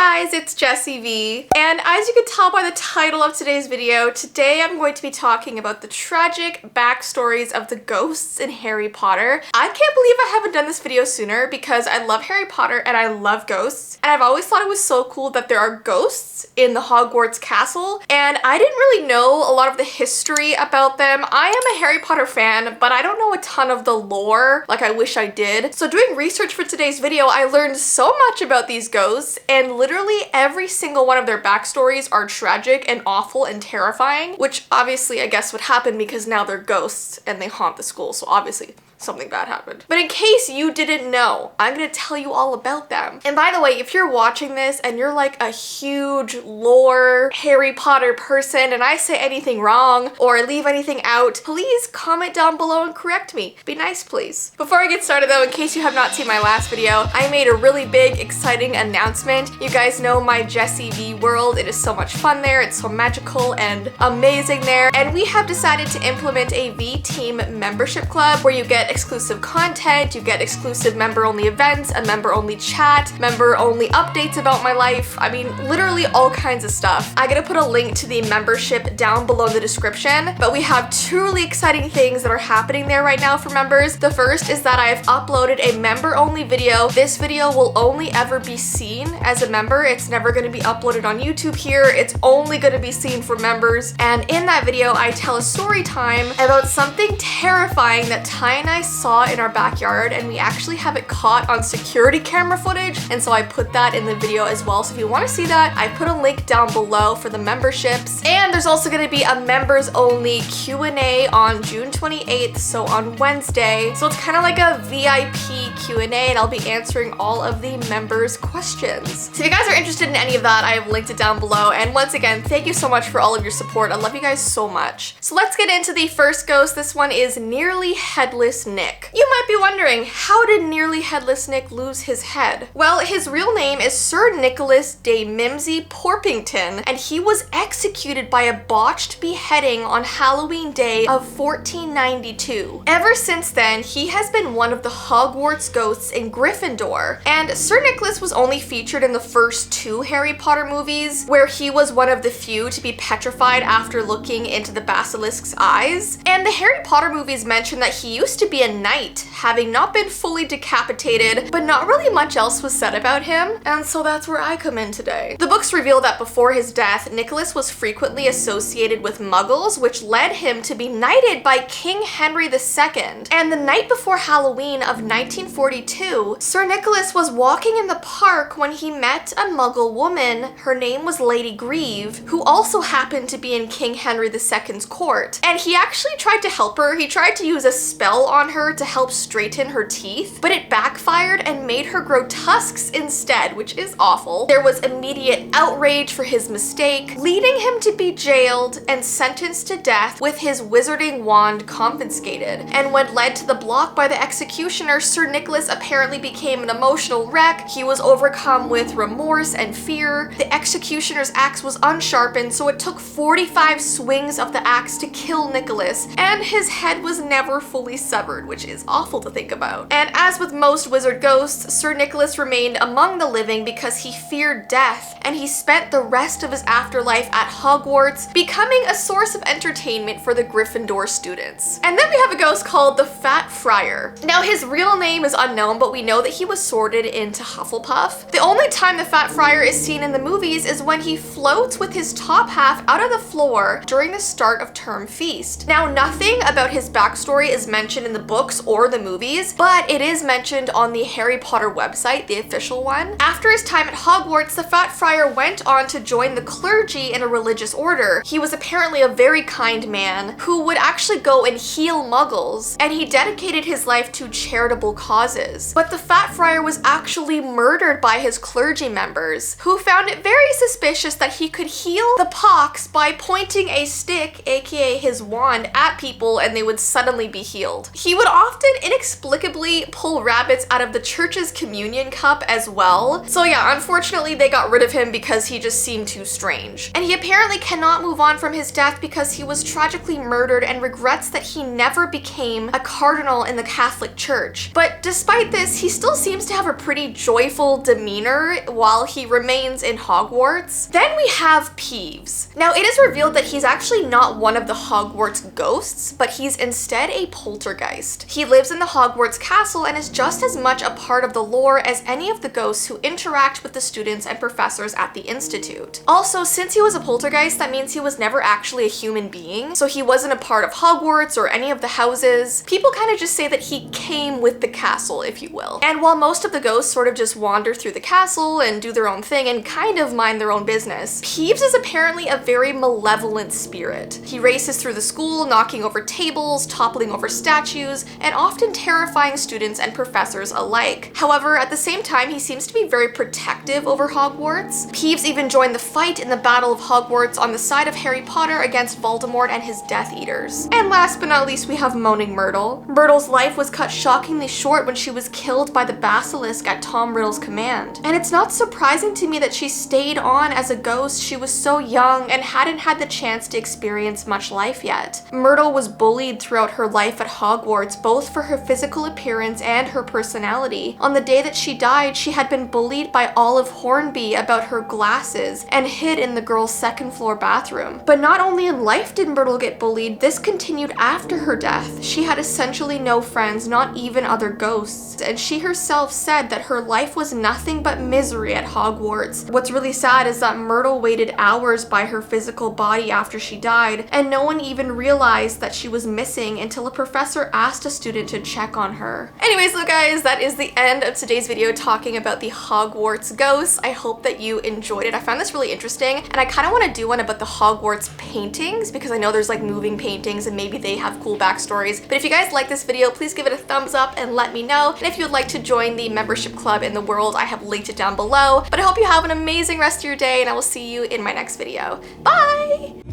guys, it's Jessii Vee, and as you can tell by the title of today's video, today I'm going to be talking about the tragic backstories of the ghosts in Harry Potter. I can't believe I haven't done this video sooner because I love Harry Potter and I love ghosts, and I've always thought it was so cool that there are ghosts in the Hogwarts Castle, and I didn't really know a lot of the history about them. I am a Harry Potter fan, but I don't know a ton of the lore like I wish I did. So doing research for today's video, I learned so much about these ghosts, and literally every single one of their backstories are tragic and awful and terrifying, which obviously I guess would happen because now they're ghosts and they haunt the school, so obviously something bad happened. But in case you didn't know, I'm gonna tell you all about them. And by the way, if you're watching this and you're like a huge lore Harry Potter person and I say anything wrong or leave anything out, please comment down below and correct me. Be nice, please. Before I get started though, in case you have not seen my last video, I made a really big, exciting announcement. You guys know my Jessii Vee world. It is so much fun there. It's so magical and amazing there. And we have decided to implement a V Team membership club where you get exclusive content, you get exclusive member-only events, a member-only chat, member-only updates about my life. I mean, literally all kinds of stuff. I'm gonna put a link to the membership down below in the description, but we have two really exciting things that are happening there right now for members. The first is that I've uploaded a member-only video. This video will only ever be seen as a member. It's never gonna be uploaded on YouTube here. It's only gonna be seen for members. And in that video, I tell a story time about something terrifying that Ty and I saw in our backyard, and we actually have it caught on security camera footage, and so I put that in the video as well. So if you want to see that, I put a link down below for the memberships. And there's also going to be a members only Q&A on June 28th, so on Wednesday. So it's kind of like a VIP Q&A, and I'll be answering all of the members' questions. So if you guys are interested in any of that, I have linked it down below. And once again, thank you so much for all of your support. I love you guys so much. So let's get into the first ghost. This one is Nearly Headless Nick. You might be wondering, how did Nearly Headless Nick lose his head? Well, his real name is Sir Nicholas de Mimsy Porpington, and he was executed by a botched beheading on Halloween Day of 1492. Ever since then, he has been one of the Hogwarts ghosts in Gryffindor, and Sir Nicholas was only featured in the first two Harry Potter movies, where he was one of the few to be petrified after looking into the basilisk's eyes. And the Harry Potter movies mention that he used to be a knight, having not been fully decapitated, but not really much else was said about him, and so that's where I come in today. The books reveal that before his death, Nicholas was frequently associated with muggles, which led him to be knighted by King Henry II. And the night before Halloween of 1942, Sir Nicholas was walking in the park when he met a muggle woman. Her name was Lady Grieve, who also happened to be in King Henry II's court. And he actually tried to help her. He tried to use a spell on her to help straighten her teeth, but it backfired and made her grow tusks instead, which is awful. There was immediate outrage for his mistake, leading him to be jailed and sentenced to death with his wizarding wand confiscated. And when led to the block by the executioner, Sir Nicholas apparently became an emotional wreck. He was overcome with remorse and fear. The executioner's axe was unsharpened, so it took 45 swings of the axe to kill Nicholas, and his head was never fully severed, which is awful to think about. And as with most wizard ghosts, Sir Nicholas remained among the living because he feared death, and he spent the rest of his afterlife at Hogwarts, becoming a source of entertainment for the Gryffindor students. And then we have a ghost called the Fat Friar. Now his real name is unknown, but we know that he was sorted into Hufflepuff. The only time the Fat Friar is seen in the movies is when he floats with his top half out of the floor during the start of term feast. Now nothing about his backstory is mentioned in the books or the movies, but it is mentioned on the Harry Potter website, the official one. After his time at Hogwarts, the Fat Friar went on to join the clergy in a religious order. He was apparently a very kind man who would actually go and heal muggles, and he dedicated his life to charitable causes. But the Fat Friar was actually murdered by his clergy members, who found it very suspicious that he could heal the pox by pointing a stick, aka his wand, at people and they would suddenly be healed. He would often inexplicably pull rabbits out of the church's communion cup as well. So yeah, unfortunately they got rid of him because he just seemed too strange. And he apparently cannot move on from his death because he was tragically murdered and regrets that he never became a cardinal in the Catholic Church. But despite this, he still seems to have a pretty joyful demeanor while he remains in Hogwarts. Then we have Peeves. Now, it is revealed that he's actually not one of the Hogwarts ghosts, but he's instead a poltergeist. He lives in the Hogwarts Castle and is just as much a part of the lore as any of the ghosts who interact with the students and professors at the Institute. Also, since he was a poltergeist, that means he was never actually a human being, so he wasn't a part of Hogwarts or any of the houses. People kind of just say that he came with the castle, if you will. And while most of the ghosts sort of just wander through the castle and do their own thing and kind of mind their own business, Peeves is apparently a very malevolent spirit. He races through the school, knocking over tables, toppling over statues, and often terrifying students and professors alike. However, at the same time, he seems to be very protective over Hogwarts. Peeves even joined the fight in the Battle of Hogwarts on the side of Harry Potter against Voldemort and his Death Eaters. And last but not least, we have Moaning Myrtle. Myrtle's life was cut shockingly short when she was killed by the basilisk at Tom Riddle's command. And it's not surprising to me that she stayed on as a ghost. She was so young and hadn't had the chance to experience much life yet. Myrtle was bullied throughout her life at Hogwarts, both for her physical appearance and her personality. On the day that she died, she had been bullied by Olive Hornby about her glasses and hid in the girls' second floor bathroom. But not only in life did Myrtle get bullied, this continued after her death. She had essentially no friends, not even other ghosts, and she herself said that her life was nothing but misery at Hogwarts. What's really sad is that Myrtle waited hours by her physical body after she died, and no one even realized that she was missing until a professor asked a student to check on her. Anyways, so guys, that is the end of today's video talking about the Hogwarts ghosts. I hope that you enjoyed it. I found this really interesting, and I kind of want to do one about the Hogwarts paintings because I know there's like moving paintings and maybe they have cool backstories. But if you guys like this video, please give it a thumbs up and let me know. And if you would like to join the membership club in the world, I have linked it down below. But I hope you have an amazing rest of your day, and I will see you in my next video. Bye!